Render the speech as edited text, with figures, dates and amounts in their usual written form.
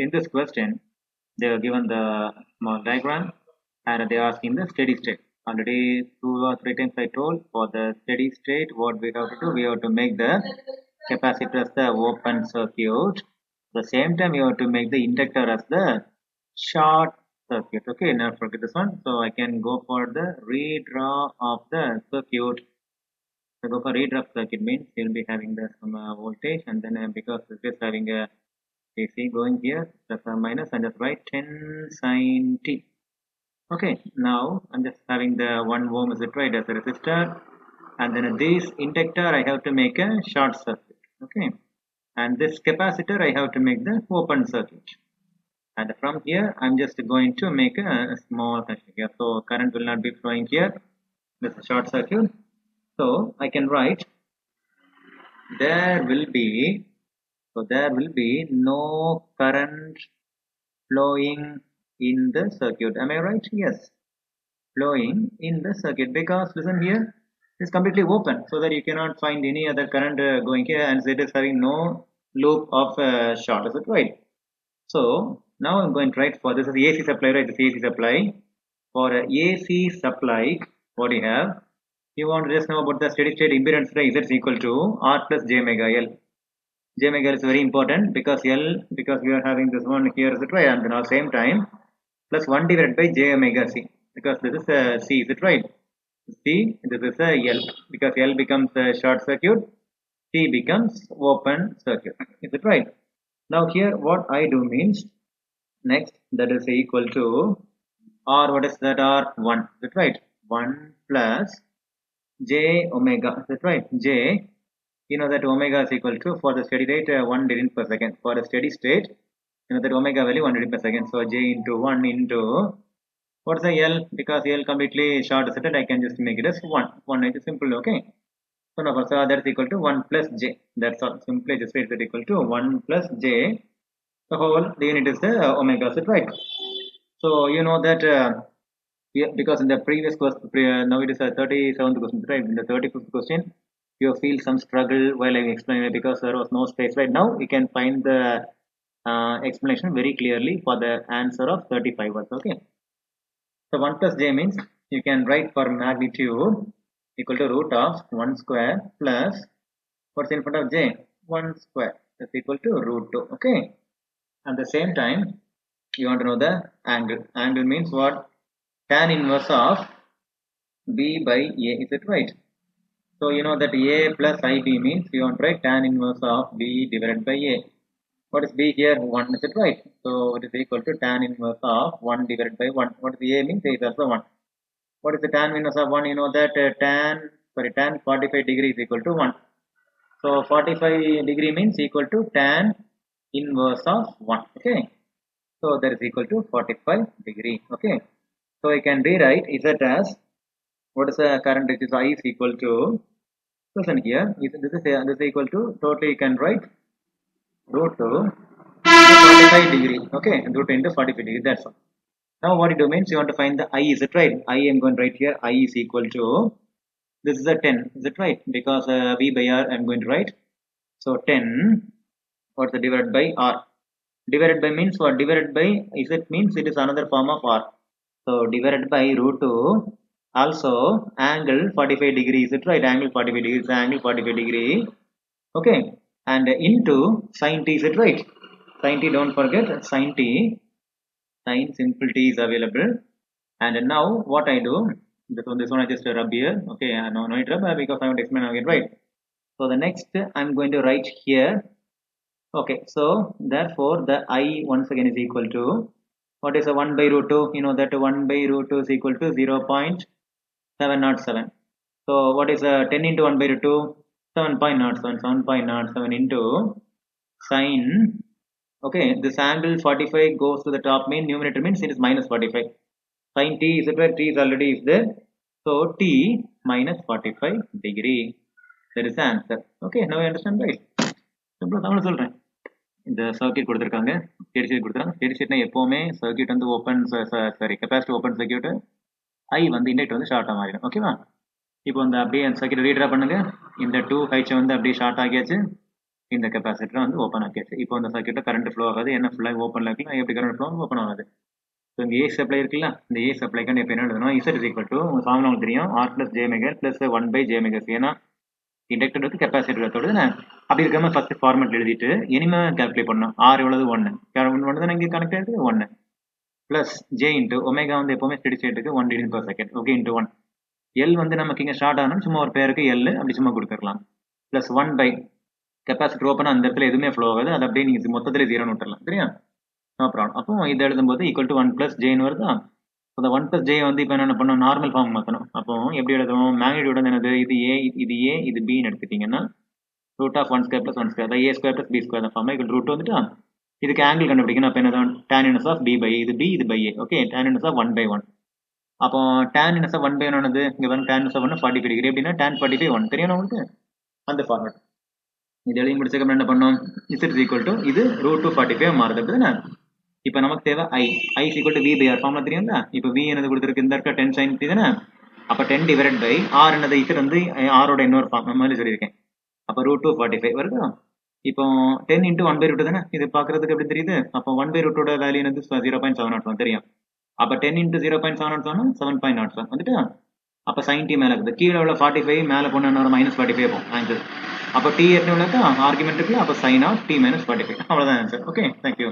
in this question, they are given the small diagram and they are asking the steady state. Already 2 or 3 times I told for the steady state, what we have to do, we have to make the capacitor as the open circuit. At the same time, we have to make the inductor as the short circuit. Okay, now forget this one. So I can go for the redraw of the circuit. So go for redraw of circuit means you'll be having the some voltage, and then because it is having a AC going here, plus or minus, and just write 10 sin t. Okay, now I'm just having the 1 ohm, is it right, as a resistor, and then this inductor I have to make a short circuit. Okay, and this capacitor I have to make the open circuit. And from here I'm just going to make a small connection here. So current will not be flowing here. This is a short circuit. So I can write there will be no current flowing in the circuit. Am I right? Yes, flowing in the circuit, because listen here, it's completely open, so that you cannot find any other current going here, and it is having no loop of short. Is it right? So now I'm going to write for this is AC supply, right? This AC supply. For AC supply, what do you have? You want to just know about the steady state impedance, right? Z is equal to R plus J omega L. J omega is very important because we are having this one here, is it right? And then at the same time plus 1 divided by J omega C, because this is a C, is it right? C, this is a L, because L becomes a short circuit, C becomes open circuit, is it right? Now here what I do means, next that is equal to R, what is that R? 1, is it right? 1 plus J omega, is it right? J, you know that omega is equal to, for the steady state 1 radian per second. For a steady state, you know that omega value 1 radian per second. So J into 1 into, what's the L? Because L completely short circuit, I can just make it as 1. 1 is simple, okay? So now so that's equal to 1 plus J. That's all. Simply just write that equal to 1 plus J. The whole, the unit is the omega, is it right? So you know that because in the previous question, now it is a 37th question, right? In the 35th question, you feel some struggle while I explain it because there was no space. Right now, we can find the explanation very clearly for the answer of 35 words. Okay. So 1 plus J means you can write for magnitude equal to root of 1 square plus what's in front of J? 1 square. That's equal to root 2. Okay. At the same time, you want to know the angle. Angle means what? Tan inverse of B by A, is it right? So you know that A plus IB means you want to write tan inverse of B divided by A. What is B here? 1, is it right? So it is equal to tan inverse of 1 divided by 1. What is the A means? A is also 1. What is the tan inverse of 1? You know that tan 45 degree is equal to 1. So 45 degree means equal to tan inverse of 1. Okay. So that is equal to 45 degree. Okay. So I can rewrite Z as, what is the current, which is I is equal to, listen here, this is equal to, totally you can write root 2 45 degree. Okay, root into 45 degree, that's all. Now what you do means you want to find the I, is it right? I am going to write here I is equal to, this is a 10, is it right? Because V by R I am going to write. So 10, what's the divided by R? Divided by means what? Divided by Z means it is another form of R. So divided by root 2, also angle 45 degree, is it right? Angle 45 degree is angle 45 degree. Okay, and into sin t, is it right? Sin t, don't forget sin t, sin simple t is available. And now what I do, this one I just rub here. Okay, no need rub because I want to explain again, right? So the next I'm going to write here. Okay, so therefore the I once again is equal to, what is a 1 by root 2? You know that 1 by root 2 is equal to 0.707. So what is 10 into 1 by root 2? 7.07 into sine. Okay, this angle 45 goes to the top, mean numerator means it is minus 45. Sine t, is it where t is already is there? So t minus 45 degree. That is the answer. Okay, now you understand, right? Simple Tamil சொல்றேன். இந்த circuit கொடுத்துருக்காங்க, steady state கொடுத்துருக்காங்க. Steady ஸ்டேட்னா எப்போவுமே circuit வந்து open, sorry capacity open circuit, I வந்து inductor வந்து ஷார்ட்டாக மாறிடும். ஓகேவா? இப்போ வந்து அப்படியே அந்த சர்க்யூட் ரீட்ரா பண்ணுங்க. இந்த 2H வந்து அப்படியே ஷார்ட் ஆகியாச்சு. இந்த கெப்பாசிட்டர் வந்து ஓப்பன் ஆக்கியாச்சு. இப்போ அந்த சர்க்யூட்ல கரண்ட் ஃப்ளோ ஆகாது. என்ன ஃபுல்லாக ஓப்பன்ல இருக்கலாம், எப்படி கரண்ட் ஃப்ளோ ஓப்பன் ஆகாது. ஸோ இந்த ஏ சப்ளை இருக்குல்ல, இந்த ஏ சப்ளைக்கான இப்போ என்ன எழுதணும், இசட் இஸ் ஈக்குவல் டு உங்கள் ஃபார்முலா உங்களுக்கு தெரியும், ஆர் பிளஸ் ஜே மெகர் பிளஸ் 1/j மெகர்ஸ். ஏன்னா இண்டக்டர் வந்து கெப்பாசிட்டர் தொடுது. அப்படி இருக்காம ஃபர்ஸ்ட் ஃபார்மெட் எழுதிட்டு இனிமே கால்குலேட் பண்ணணும். ஆர் எவ்வளவு 1 தான் இங்கே கனெக்ட் ஆயிருக்கு 1 பிளஸ் ஜே இன்ட்டு ஒமேகா வந்து எப்பவுமே ஸ்டெடி ஸ்டேட்டுக்கு 1 radian per second. Okay, into 1. L வந்து நமக்கு இங்கே ஸ்டார்ட் ஆகணும், சும்மா ஒரு பேருக்கு எல் அப்படி சும்மா கொடுத்துருக்கலாம். பிளஸ் 1 கெப்பாசிட்டர் ஓப்பன் அந்த இடத்துல எதுவுமே ஃப்ளோ ஆகாது, அது அப்படியே நீங்கள் மொத்தத்தில் 0 விட்டுறலாம். சரியா? No problem. அப்போ இது எழுதும்போது ஈக்குவல் டு 1 பிளஸ் ஜேன்னு வருதா? அந்த 1 பிளஸ் ஜே வந்து இப்போ என்ன பண்ணணும், நார்மல் ஃபார்ம் மாற்றணும். அப்போ எப்படி எழுதுவோம், மேக்னிடியூட் வந்து என்னது, இது ஏ இது பின்னு எடுத்துட்டீங்கன்னா root of 1 square plus 1 square, A square plus B square தான் ஃபார்ம். இக்குவல் ரூட் வந்துட்டு இதுக்கு ஆங்கிள் கண்டுபிடிக்கணும். அப்போ என்னது, tan inverse of B by இது பி, இது by A. Okay, tan inverse of 1/1. அப்போ tan inverse ஆஃப் 1/1 ஆனது இங்கே வந்து tan inverse ஆஃப் 1 45 டிகிரி. எப்படின்னா tan 45 1 தெரியும் உங்களுக்கு அந்த ஃபார்மேட். இது எழுதி முடிச்சதுக்கு என்ன பண்ணோம், இசட் இஸ் ஈக்குவல் டு இது ரூட் 245 மாறுது. அப்படிதானே? இப்போ நமக்கு தேவை I is equal to V by R formula தெரியும்ல. இப்போ வி என்னது கொடுத்துருக்கு, இந்த இருக்க 10 sin தானே. அப்போ 10 டிவைடட் பை ஆர் என்னது, இசட் வந்து ஆரோட இன்னொரு ஃபார்ம் மாதிரி சொல்லியிருக்கேன். அப்போ ரூட் 245 வருதா? இப்போ 10 இன்ட்டு 1/√2 தானே, இது பார்க்கறதுக்கு எப்படி தெரியுது. அப்போ 1/√2 வேல்யூ என்னது 0.701 தெரியும். அப்போ 10 இன்ட்டு 0.701 7.07 வந்துட்டு. அப்போ sin t மேலே இருக்குது, கீழே உள்ள 45 மேலே போன -45 போகும் ஆன்சர். அப்போ t எத்தனை உள்ளது ஆர்குமெண்ட் இருக்குல்ல, அப்போ sin ஆஃப் t - 45. அவ்வளோதான் ஆன்சர். Okay, thank you.